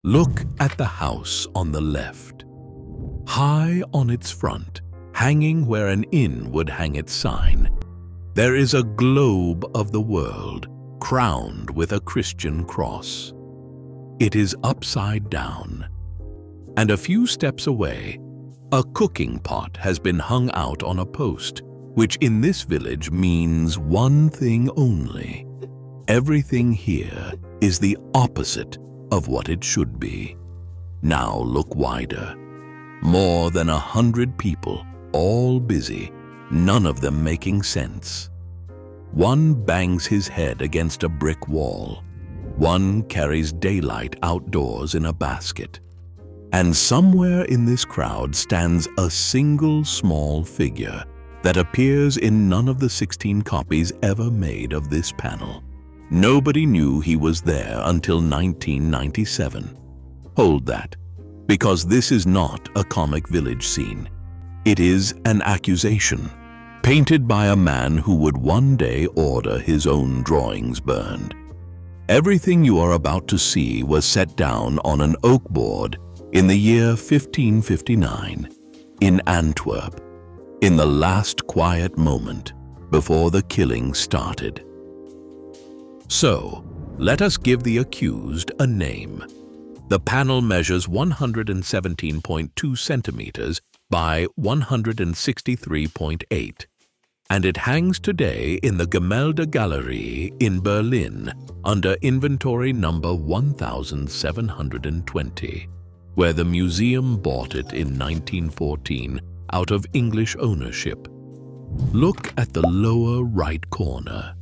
Look at the house on the left. High on its front, hanging where an inn would hang its sign, there is a globe of the world crowned with a Christian cross. It is upside down, and a few steps away, a cooking pot has been hung out on a post, which in this village means one thing only. Everything here is the opposite of what it should be. Now look wider. More than 100 people, all busy, none of them making sense. One bangs his head against a brick wall. One carries daylight outdoors in a basket. And somewhere in this crowd stands a single small figure that appears in none of the 16 copies ever made of this panel. Nobody knew he was there until 1997. Hold that, because this is not a comic village scene. It is an accusation, painted by a man who would one day order his own drawings burned. Everything you are about to see was set down on an oak board in the year 1559 in Antwerp, in the last quiet moment before the killing started. So, let us give the accused a name. The panel measures 117.2 centimeters by 163.8, and it hangs today in the Gemäldegalerie in Berlin under inventory number 1720, where the museum bought it in 1914 out of English ownership. Look at the lower right corner.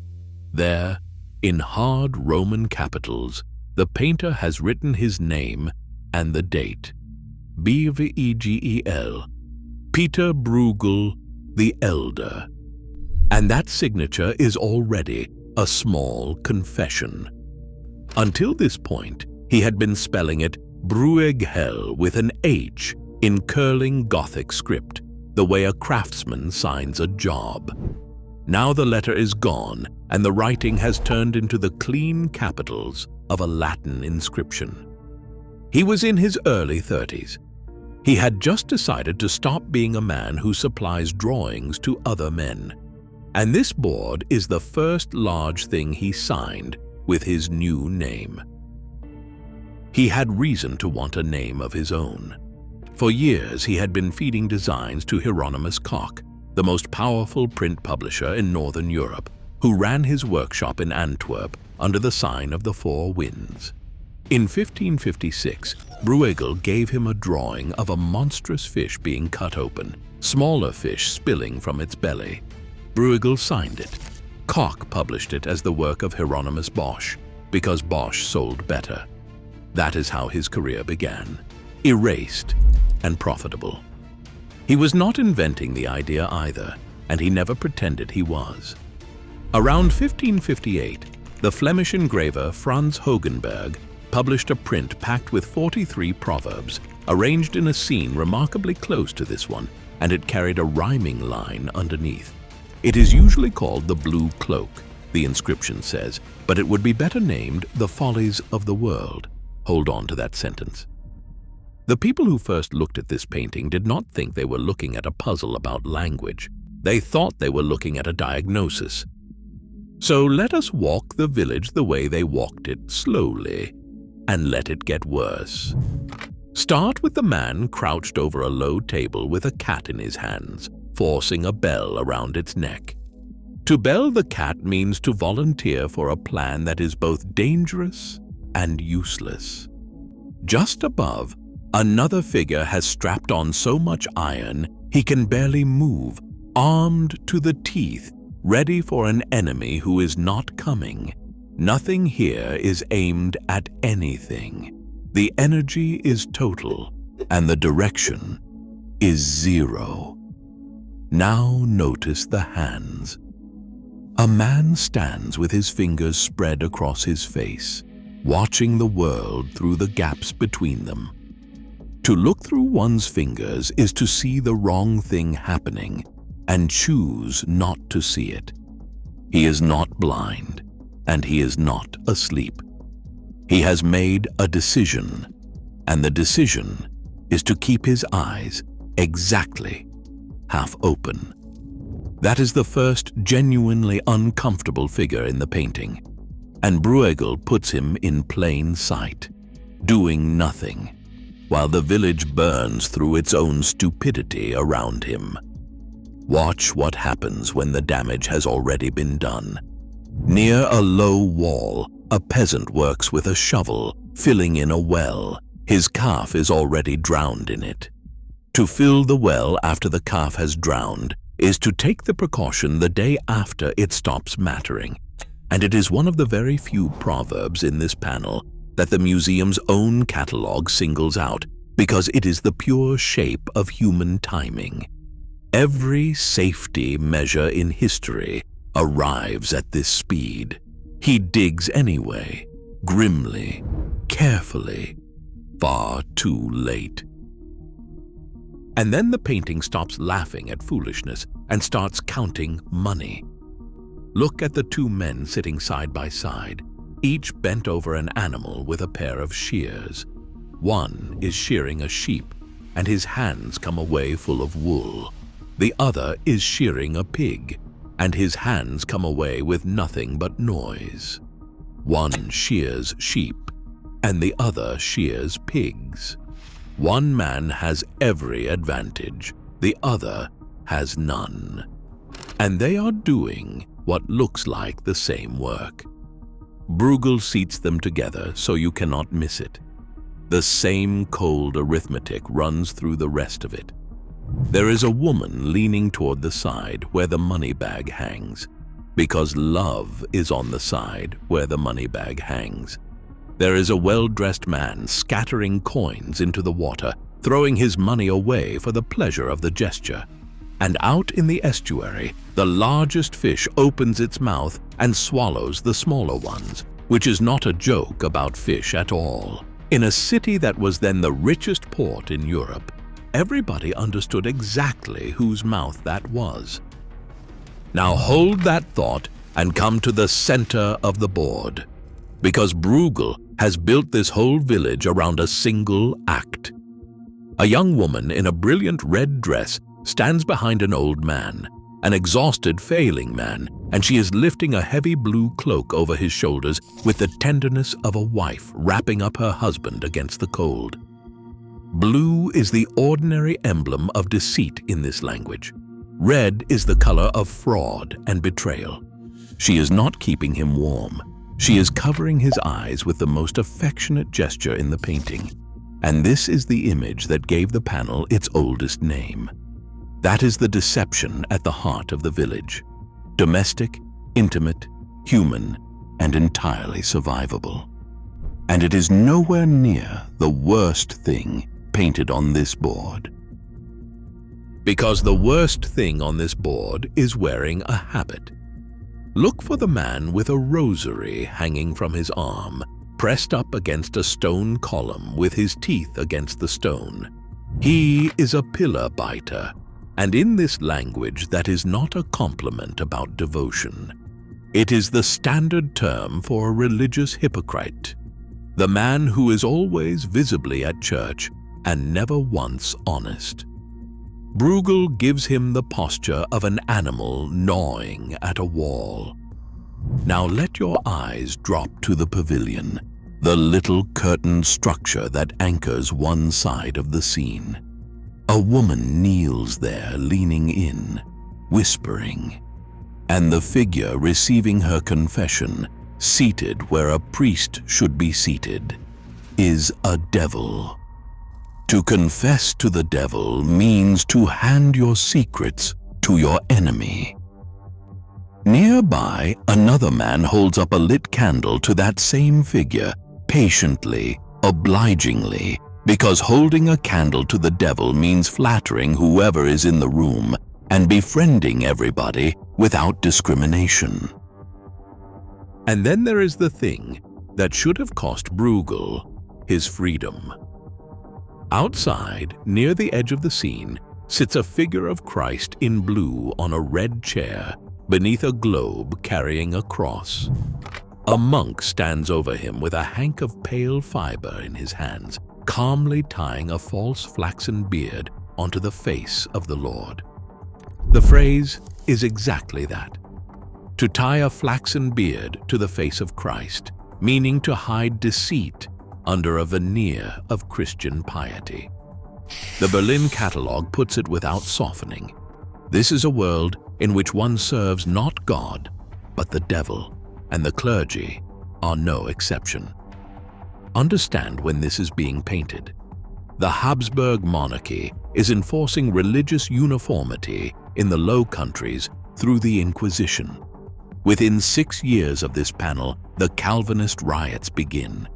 There, in hard Roman capitals, the painter has written his name and the date. Bvegel, Peter Bruegel the Elder. And that signature is already a small confession. Until this point, he had been spelling it Brueghel with an H in curling Gothic script, the way a craftsman signs a job. Now the letter is gone, and the writing has turned into the clean capitals of a Latin inscription. He was in his early 30s. He had just decided to stop being a man who supplies drawings to other men. And this board is the first large thing he signed with his new name. He had reason to want a name of his own. For years he had been feeding designs to Hieronymus Koch, the most powerful print publisher in Northern Europe, who ran his workshop in Antwerp under the sign of the Four Winds. In 1556, Bruegel gave him a drawing of a monstrous fish being cut open, smaller fish spilling from its belly. Bruegel signed it. Koch published it as the work of Hieronymus Bosch, because Bosch sold better. That is how his career began, erased and profitable. He was not inventing the idea either, and he never pretended he was. Around 1558, the Flemish engraver Franz Hogenberg published a print packed with 43 proverbs, arranged in a scene remarkably close to this one, and it carried a rhyming line underneath. It is usually called the Blue Cloak, the inscription says, but it would be better named The Follies of the World. Hold on to that sentence. The people who first looked at this painting did not think they were looking at a puzzle about language. They thought they were looking at a diagnosis. So let us walk the village the way they walked it, slowly, and let it get worse. Start with the man crouched over a low table with a cat in his hands, forcing a bell around its neck. To bell the cat means to volunteer for a plan that is both dangerous and useless. Just above, another figure has strapped on so much iron he can barely move, armed to the teeth, ready for an enemy who is not coming. Nothing here is aimed at anything. The energy is total, and the direction is zero. Now notice the hands. A man stands with his fingers spread across his face, watching the world through the gaps between them. To look through one's fingers is to see the wrong thing happening and choose not to see it. He is not blind, and he is not asleep. He has made a decision, and the decision is to keep his eyes exactly half open. That is the first genuinely uncomfortable figure in the painting, and Bruegel puts him in plain sight, doing nothing, while the village burns through its own stupidity around him. Watch what happens when the damage has already been done. Near a low wall, a peasant works with a shovel, filling in a well. His calf is already drowned in it. To fill the well after the calf has drowned is to take the precaution the day after it stops mattering. And it is one of the very few proverbs in this panel that the museum's own catalog singles out because it is the pure shape of human timing. Every safety measure in history arrives at this speed. He digs anyway, grimly, carefully, far too late. And then the painting stops laughing at foolishness and starts counting money. Look at the two men sitting side by side, each bent over an animal with a pair of shears. One is shearing a sheep, and his hands come away full of wool. The other is shearing a pig, and his hands come away with nothing but noise. One shears sheep, and the other shears pigs. One man has every advantage, the other has none. And they are doing what looks like the same work. Bruegel seats them together so you cannot miss it. The same cold arithmetic runs through the rest of it. There is a woman leaning toward the side where the money bag hangs, because love is on the side where the money bag hangs. There is a well-dressed man scattering coins into the water, throwing his money away for the pleasure of the gesture. And out in the estuary, the largest fish opens its mouth and swallows the smaller ones, which is not a joke about fish at all. In a city that was then the richest port in Europe, everybody understood exactly whose mouth that was. Now hold that thought and come to the center of the board, because Bruegel has built this whole village around a single act. A young woman in a brilliant red dress stands behind an old man, an exhausted, failing man, and she is lifting a heavy blue cloak over his shoulders with the tenderness of a wife wrapping up her husband against the cold. Blue is the ordinary emblem of deceit in this language. Red is the color of fraud and betrayal. She is not keeping him warm. She is covering his eyes with the most affectionate gesture in the painting. And this is the image that gave the panel its oldest name. That is the deception at the heart of the village. Domestic, intimate, human, and entirely survivable. And it is nowhere near the worst thing painted on this board. Because the worst thing on this board is wearing a habit. Look for the man with a rosary hanging from his arm, pressed up against a stone column with his teeth against the stone. He is a pillar biter, and in this language that is not a compliment about devotion. It is the standard term for a religious hypocrite, the man who is always visibly at church and never once honest. Bruegel gives him the posture of an animal gnawing at a wall. Now let your eyes drop to the pavilion, the little curtained structure that anchors one side of the scene. A woman kneels there, leaning in, whispering, and the figure receiving her confession, seated where a priest should be seated, is a devil. To confess to the devil means to hand your secrets to your enemy. Nearby, another man holds up a lit candle to that same figure, patiently, obligingly, because holding a candle to the devil means flattering whoever is in the room and befriending everybody without discrimination. And then there is the thing that should have cost Bruegel his freedom. Outside, near the edge of the scene, sits a figure of Christ in blue on a red chair beneath a globe carrying a cross. A monk stands over him with a hank of pale fiber in his hands, calmly tying a false flaxen beard onto the face of the Lord. The phrase is exactly that. To tie a flaxen beard to the face of Christ, meaning to hide deceit under a veneer of Christian piety. The Berlin Catalogue puts it without softening. This is a world in which one serves not God, but the devil, and the clergy are no exception. Understand when this is being painted. The Habsburg monarchy is enforcing religious uniformity in the Low Countries through the Inquisition. Within 6 years of this panel, the Calvinist riots begin,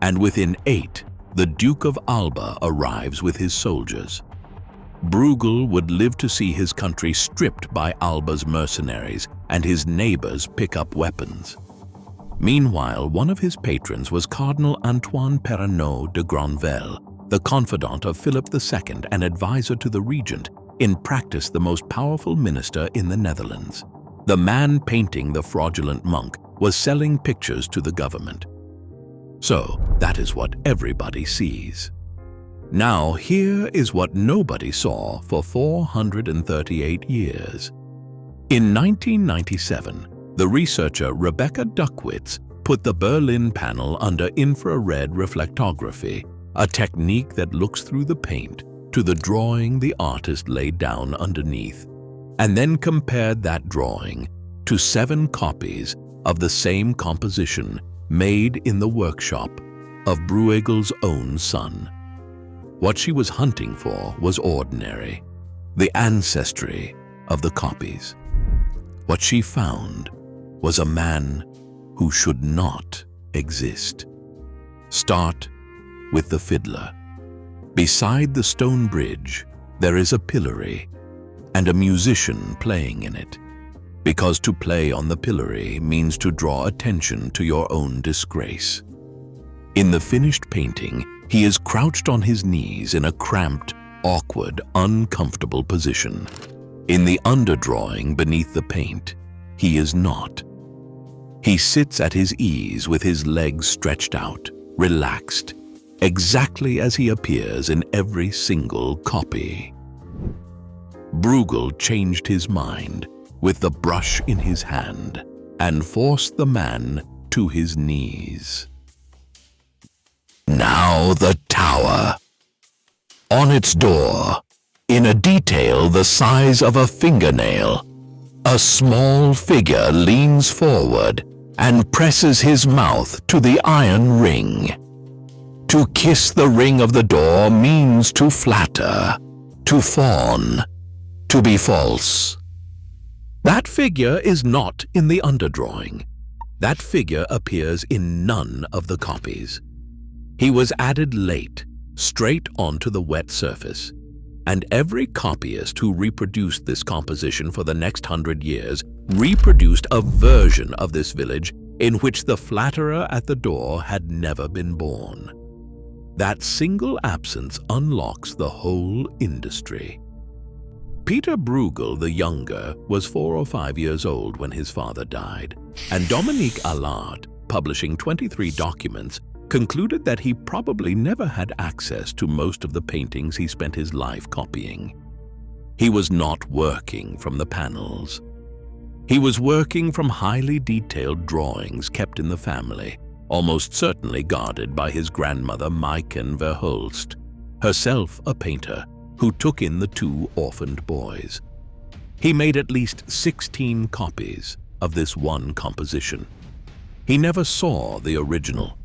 and within 8, the Duke of Alba arrives with his soldiers. Bruegel would live to see his country stripped by Alba's mercenaries and his neighbors pick up weapons. Meanwhile, one of his patrons was Cardinal Antoine Perrenot de Granvelle, the confidant of Philip II and advisor to the regent, in practice the most powerful minister in the Netherlands. The man painting the fraudulent monk was selling pictures to the government. So that is what everybody sees. Now here is what nobody saw for 438 years. In 1997, the researcher Rebecca Duckwitz put the Berlin panel under infrared reflectography, a technique that looks through the paint to the drawing the artist laid down underneath, and then compared that drawing to 7 copies of the same composition made in the workshop of Bruegel's own son. What she was hunting for was ordinary, the ancestry of the copies. What she found was a man who should not exist. Start with the fiddler. Beside the stone bridge, there is a pillory and a musician playing in it, because to play on the pillory means to draw attention to your own disgrace. In the finished painting, he is crouched on his knees in a cramped, awkward, uncomfortable position. In the underdrawing beneath the paint, he is not. He sits at his ease with his legs stretched out, relaxed, exactly as he appears in every single copy. Bruegel changed his mind with the brush in his hand and forced the man to his knees. Now the tower. On its door, in a detail the size of a fingernail, a small figure leans forward and presses his mouth to the iron ring. To kiss the ring of the door means to flatter, to fawn, to be false. That figure is not in the underdrawing. That figure appears in none of the copies. He was added late, straight onto the wet surface, and every copyist who reproduced this composition for the next 100 years reproduced a version of this village in which the flatterer at the door had never been born. That single absence unlocks the whole industry. Peter Bruegel the Younger was 4 or 5 years old when his father died, and Dominique Allard, publishing 23 documents, concluded that he probably never had access to most of the paintings he spent his life copying. He was not working from the panels. He was working from highly detailed drawings kept in the family, almost certainly guarded by his grandmother Maiken Verhulst, herself a painter who took in the 2 orphaned boys. He made at least 16 copies of this one composition. He never saw the original,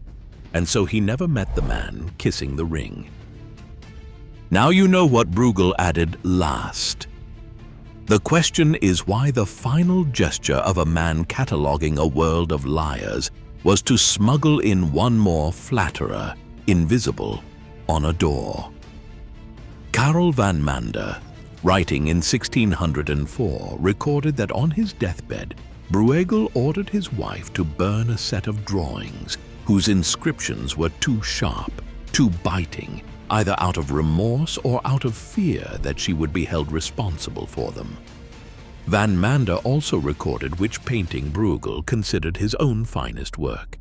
and so he never met the man kissing the ring. Now you know what Bruegel added last. The question is why the final gesture of a man cataloging a world of liars was to smuggle in one more flatterer, invisible, on a door. Karel van Mander, writing in 1604, recorded that on his deathbed, Bruegel ordered his wife to burn a set of drawings whose inscriptions were too sharp, too biting, either out of remorse or out of fear that she would be held responsible for them. Van Mander also recorded which painting Bruegel considered his own finest work.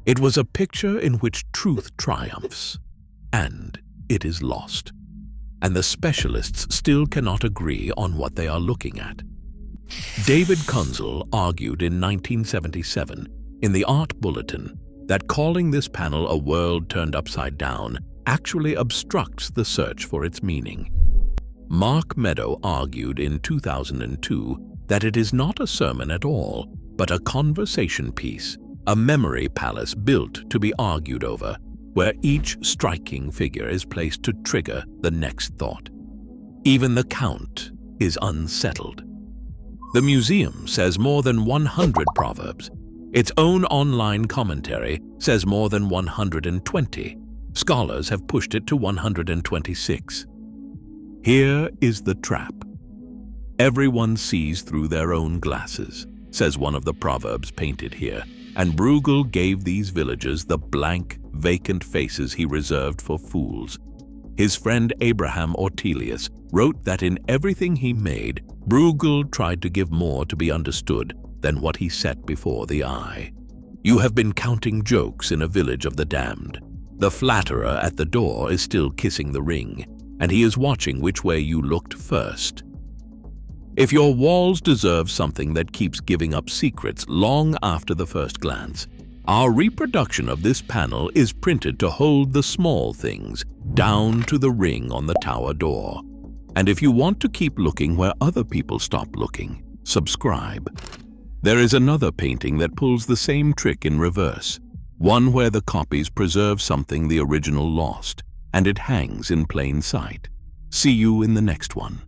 It was a picture in which truth triumphs. and it is lost. And the specialists still cannot agree on what they are looking at. David Kunzel argued in 1977 in the Art Bulletin that calling this panel a world turned upside down actually obstructs the search for its meaning. Mark Meadow argued in 2002 that it is not a sermon at all, but a conversation piece, a memory palace built to be argued over, where each striking figure is placed to trigger the next thought. Even the count is unsettled. The museum says more than 100 proverbs. Its own online commentary says more than 120. Scholars have pushed it to 126. Here is the trap. Everyone sees through their own glasses, says one of the proverbs painted here, and Bruegel gave these villagers the blank, vacant faces he reserved for fools. His friend Abraham Ortelius wrote that in everything he made, Bruegel tried to give more to be understood than what he set before the eye. You have been counting jokes in a village of the damned. The flatterer at the door is still kissing the ring, and he is watching which way you looked first. If your walls deserve something that keeps giving up secrets long after the first glance, our reproduction of this panel is printed to hold the small things down to the ring on the tower door. And if you want to keep looking where other people stop looking, subscribe. There is another painting that pulls the same trick in reverse, one where the copies preserve something the original lost, and it hangs in plain sight. See you in the next one.